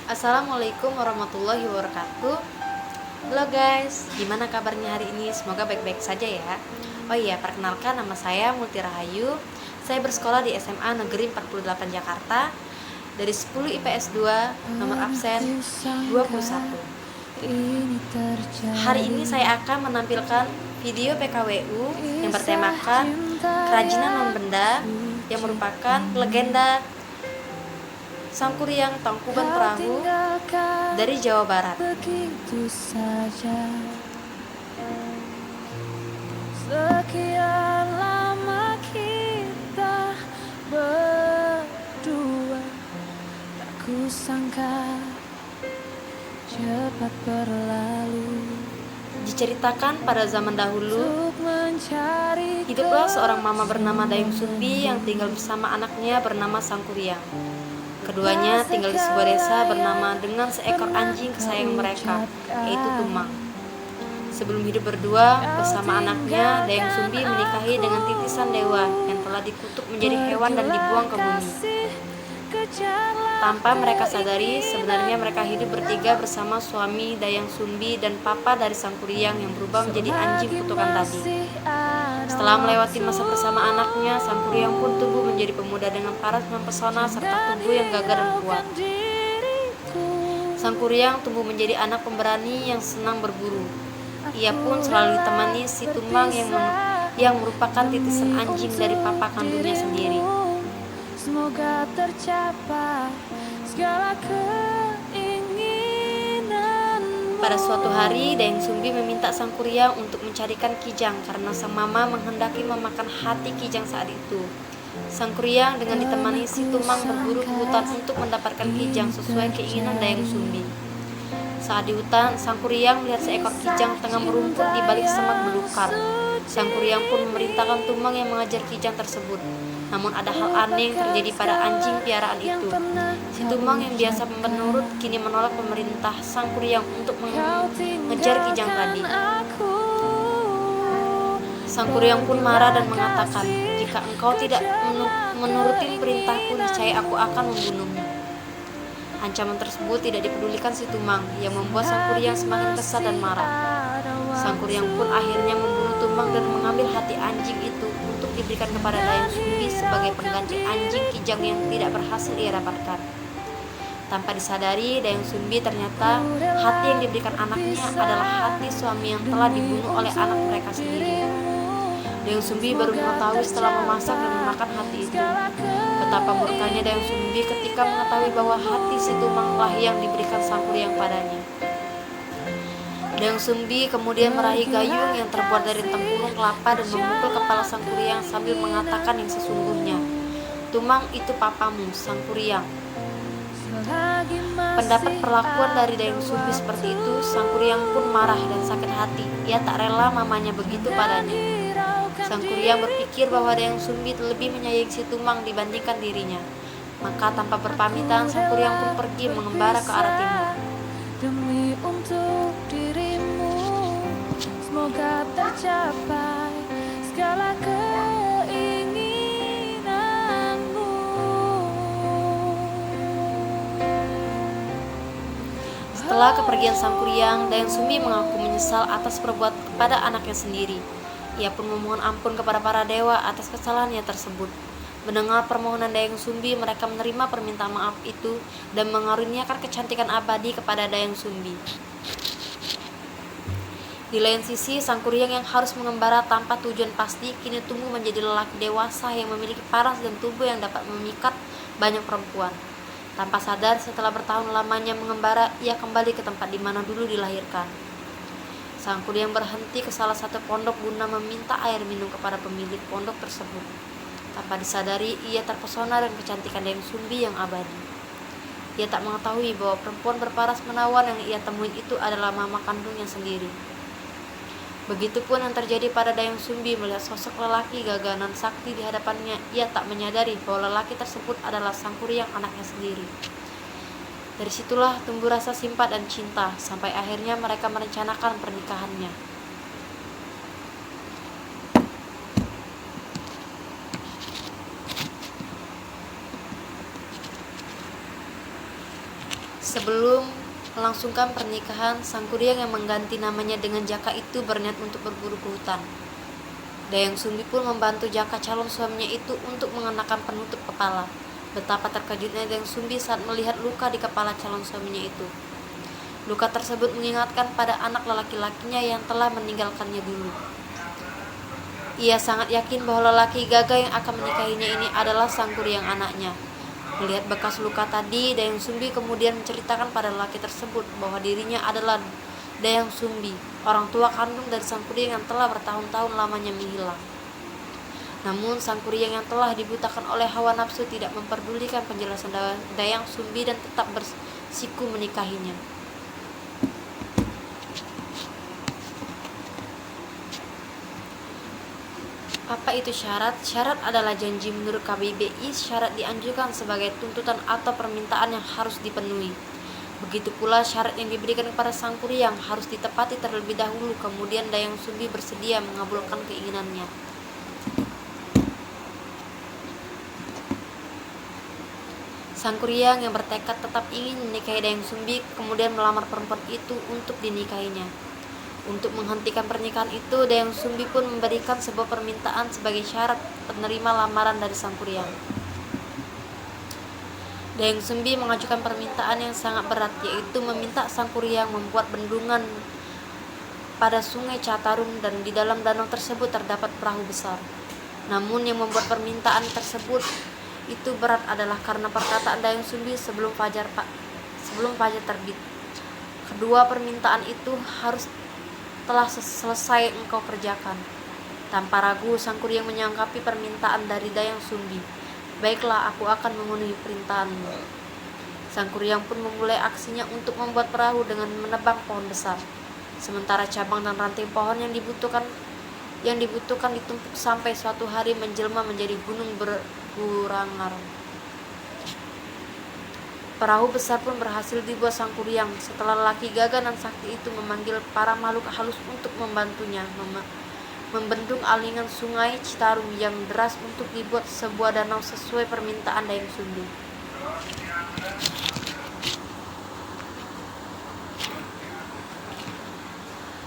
Assalamualaikum warahmatullahi wabarakatuh. Halo guys, gimana kabarnya hari ini? Semoga baik-baik saja ya. Oh iya, perkenalkan nama saya Multi Rahayu. Saya bersekolah di SMA Negeri 48 Jakarta. Dari 10 IPS 2, nomor absen 21. Hari ini saya akan menampilkan video PKWU yang bertemakan kerajinan non-benda yang merupakan legenda Sangkuriang Tangkuban Perahu dari Jawa Barat. Begitu saja, sekian lama kita berdua, tak kusangka cepat berlalu. Diceritakan pada zaman dahulu, Untuk mencari hiduplah seorang mama bernama Dayung Sumbi yang tinggal bersama anaknya bernama Sangkuriang. Keduanya tinggal di sebuah desa bernama dengan seekor anjing kesayangan mereka, yaitu Tumang. Sebelum hidup berdua bersama anaknya, Dayung Sumbi menikahi dengan titisan dewa yang telah dikutuk menjadi hewan dan dibuang ke bumi. Tanpa mereka sadari, sebenarnya mereka hidup bertiga bersama suami Dayang Sumbi dan papa dari Sangkuriang yang berubah menjadi anjing kutukan tadi. Setelah melewati masa bersama anaknya, Sangkuriang pun tumbuh menjadi pemuda dengan paras mempesona serta tubuh yang gagah dan kuat. Sangkuriang tumbuh menjadi anak pemberani yang senang berburu. Ia pun selalu ditemani si Tumang yang merupakan titisan anjing dari papa kandungnya sendiri. Semoga tercapai segala keinginanmu. Pada suatu hari, Dayang Sumbi meminta Sangkuriang untuk mencarikan kijang karena sang mama menghendaki memakan hati kijang saat itu. Sangkuriang dengan ditemani si Tumang berburu ke hutan untuk mendapatkan kijang sesuai keinginan Dayang Sumbi. Saat di hutan, Sangkuriang melihat seekor kijang tengah merumput di balik semak belukar. Sangkuriang pun memerintahkan Tumang yang mengajar kijang tersebut. Namun ada hal aneh yang terjadi pada anjing piaraan itu. Si Tumang yang biasa menurut kini menolak pemerintah Sangkuriang untuk mengejar kijang tadi. Sangkuriang pun marah dan mengatakan, "Jika engkau tidak menuruti perintahku, niscaya aku akan membunuhmu." Ancaman tersebut tidak dipedulikan si Tumang, yang membuat Sangkuriang semakin kesal dan marah. Sangkuriang pun akhirnya membunuh Tumang dan mengambil hati anjing itu untuk diberikan kepada Dayang Sumbi sebagai pengganti anjing kijang yang tidak berhasil ia dapatkan. Tanpa disadari, Dayang Sumbi ternyata hati yang diberikan anaknya adalah hati suami yang telah dibunuh oleh anak mereka sendiri. Dayang Sumbi baru mengetahui setelah memasak dan memakan hati itu. Betapa murkanya Dayang Sumbi ketika mengetahui bahwa hati si Tumanglah yang diberikan Sangkuriang padanya. Dayang Sumbi kemudian meraih gayung yang terbuat dari tempurung kelapa dan memukul kepala Sangkuriang sambil mengatakan yang sesungguhnya, "Tumang itu papamu, Sangkuriang." Mendapat perlakuan dari Dayang Sumbi seperti itu, Sangkuriang pun marah dan sakit hati. Ia tak rela mamanya begitu padanya. Sangkuriang berpikir bahwa Dayang Sumbi lebih menyayangi si Tumang dibandingkan dirinya. Maka tanpa berpamitan, Sangkuriang pun pergi mengembara ke arah timur. Demi untuk dirimu, semoga tercapai segala keinginanmu. Setelah kepergian Sangkuriang, Dayang Sumbi mengaku menyesal atas perbuatan kepada anaknya sendiri. Ia pun memohon ampun kepada para dewa atas kesalahannya tersebut. Mendengar permohonan Dayang Sumbi, mereka menerima permintaan maaf itu dan mengaruniakan kecantikan abadi kepada Dayang Sumbi. Di lain sisi, Sangkuriang yang harus mengembara tanpa tujuan pasti kini tumbuh menjadi lelaki dewasa yang memiliki paras dan tubuh yang dapat memikat banyak perempuan. Tanpa sadar, setelah bertahun lamanya mengembara, ia kembali ke tempat di mana dulu dilahirkan. Sangkuriang berhenti ke salah satu pondok guna meminta air minum kepada pemilik pondok tersebut. Tanpa disadari, ia terpesona dengan kecantikan Dayang Sumbi yang abadi. Ia tak mengetahui bahwa perempuan berparas menawan yang ia temui itu adalah mama kandungnya sendiri. Begitupun yang terjadi pada Dayang Sumbi melihat sosok lelaki gagah nan sakti di hadapannya. Ia tak menyadari bahwa lelaki tersebut adalah Sangkuriang anaknya sendiri. Dari situlah tumbuh rasa simpati dan cinta, sampai akhirnya mereka merencanakan pernikahannya. Sebelum melangsungkan pernikahan, sang kuryang yang mengganti namanya dengan Jaka itu berniat untuk berburu ke hutan. Dayang Sumbi pun membantu Jaka calon suaminya itu untuk mengenakan penutup kepala. Betapa terkejutnya Dayang Sumbi saat melihat luka di kepala calon suaminya itu. Luka tersebut mengingatkan pada anak lelaki-lakinya yang telah meninggalkannya dulu. Ia sangat yakin bahwa lelaki gagah yang akan menikahinya ini adalah sang kuryang anaknya. Melihat bekas luka tadi, Dayang Sumbi kemudian menceritakan pada lelaki tersebut bahwa dirinya adalah Dayang Sumbi, orang tua kandung dari sang kuryang yang telah bertahun-tahun lamanya menghilang. Namun sang kuryang yang telah dibutakan oleh hawa nafsu tidak memperdulikan penjelasan Dayang Sumbi dan tetap bersiku menikahinya. Apa itu syarat? Syarat adalah janji menurut KBBI. Syarat dianjurkan sebagai tuntutan atau permintaan yang harus dipenuhi. Begitu pula syarat yang diberikan kepada sang kuryang harus ditepati terlebih dahulu, kemudian Dayang Sumbi bersedia mengabulkan keinginannya. Sang kuryang yang bertekad tetap ingin menikahi Dayang Sumbi kemudian melamar perempuan itu untuk dinikahinya. Untuk menghentikan pernikahan itu, Dayang Sumbi pun memberikan sebuah permintaan sebagai syarat penerima lamaran dari sang kuryang. Dayang Sumbi mengajukan permintaan yang sangat berat, yaitu meminta sang kuryang membuat bendungan pada sungai Catarum dan di dalam danau tersebut terdapat perahu besar. Namun yang membuat permintaan tersebut itu berat adalah karena perkataan Dayang Sumbi sebelum fajar terbit. Kedua permintaan itu harus telah selesai engkau kerjakan. Tanpa ragu sang kuryang menyangkapi permintaan dari Dayang Sumbi. Baiklah, aku akan memenuhi perintahmu. Sang kuryang pun memulai aksinya untuk membuat perahu dengan menebang pohon besar. Sementara cabang dan ranting pohon yang dibutuhkan ditumpuk sampai suatu hari menjelma menjadi gunung bergurangar. Perahu besar pun berhasil dibuat sang kuryang setelah lelaki gagah dan sakti itu memanggil para makhluk halus untuk membantunya membendung aliran sungai Citarum yang deras untuk dibuat sebuah danau sesuai permintaan Dayang Sumbi.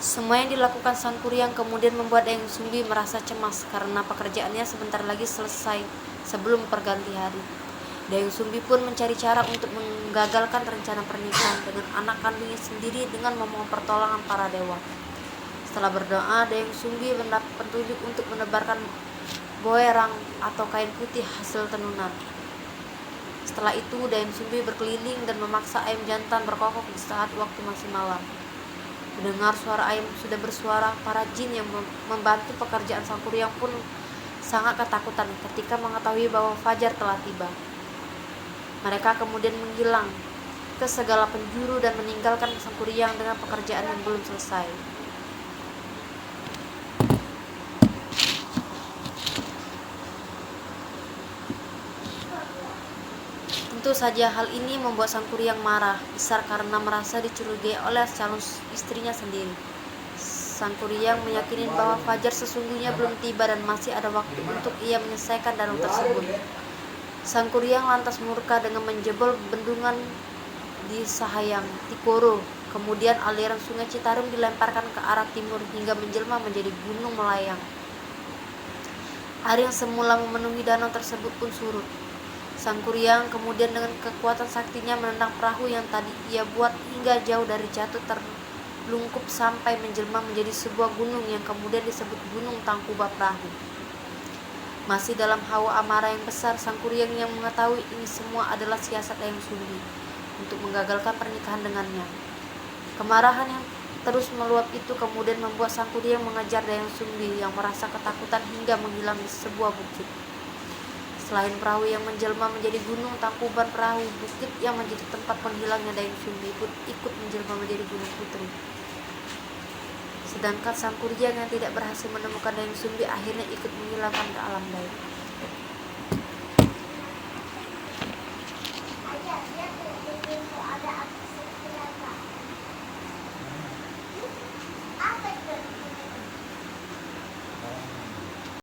Semua yang dilakukan sang kuryang kemudian membuat Dayang Sumbi merasa cemas karena pekerjaannya sebentar lagi selesai sebelum perganti hari. Dayang Sumbi pun mencari cara untuk menggagalkan rencana pernikahan dengan anak kandungnya sendiri dengan memohon pertolongan para dewa. Setelah berdoa, Dayang Sumbi mendapat petunjuk untuk menebarkan boerang atau kain putih hasil tenunan. Setelah itu, Dayang Sumbi berkeliling dan memaksa ayam jantan berkokok di saat waktu masih malam. Mendengar suara ayam sudah bersuara, para jin yang membantu pekerjaan sang kuryang pun sangat ketakutan ketika mengetahui bahwa fajar telah tiba. Mereka kemudian menghilang ke segala penjuru dan meninggalkan sang kuryang dengan pekerjaan yang belum selesai. Tentu saja hal ini membuat sang kuryang marah besar karena merasa dicurigai oleh calon istrinya sendiri. Sang kuryang meyakini bahwa fajar sesungguhnya belum tiba dan masih ada waktu untuk ia menyelesaikan danau tersebut. Sang kuryang lantas murka dengan menjebol bendungan di Sahayang, Tikoro. Kemudian aliran sungai Citarum dilemparkan ke arah timur hingga menjelma menjadi gunung melayang. Air yang semula memenuhi danau tersebut pun surut. Sang kuryang kemudian dengan kekuatan saktinya menendang perahu yang tadi ia buat hingga jauh dari jatuh terlungkup sampai menjelma menjadi sebuah gunung yang kemudian disebut Gunung Tangkuba Perahu. Masih dalam hawa amarah yang besar, sang kuryang yang mengetahui ini semua adalah siasat Dayang Sumbi untuk menggagalkan pernikahan dengannya. Kemarahan yang terus meluap itu kemudian membuat sang kuryang mengejar Dayang Sumbi yang merasa ketakutan hingga menghilang di sebuah bukit. Selain perahu yang menjelma menjadi Gunung Tangkuban Perahu, bukit yang menjadi tempat menghilangnya Dayang Sumbi pun ikut menjelma menjadi Gunung Putri. Sedangkan sang kuryang yang tidak berhasil menemukan Dayang Sumbi akhirnya ikut menghilang ke alam gaib.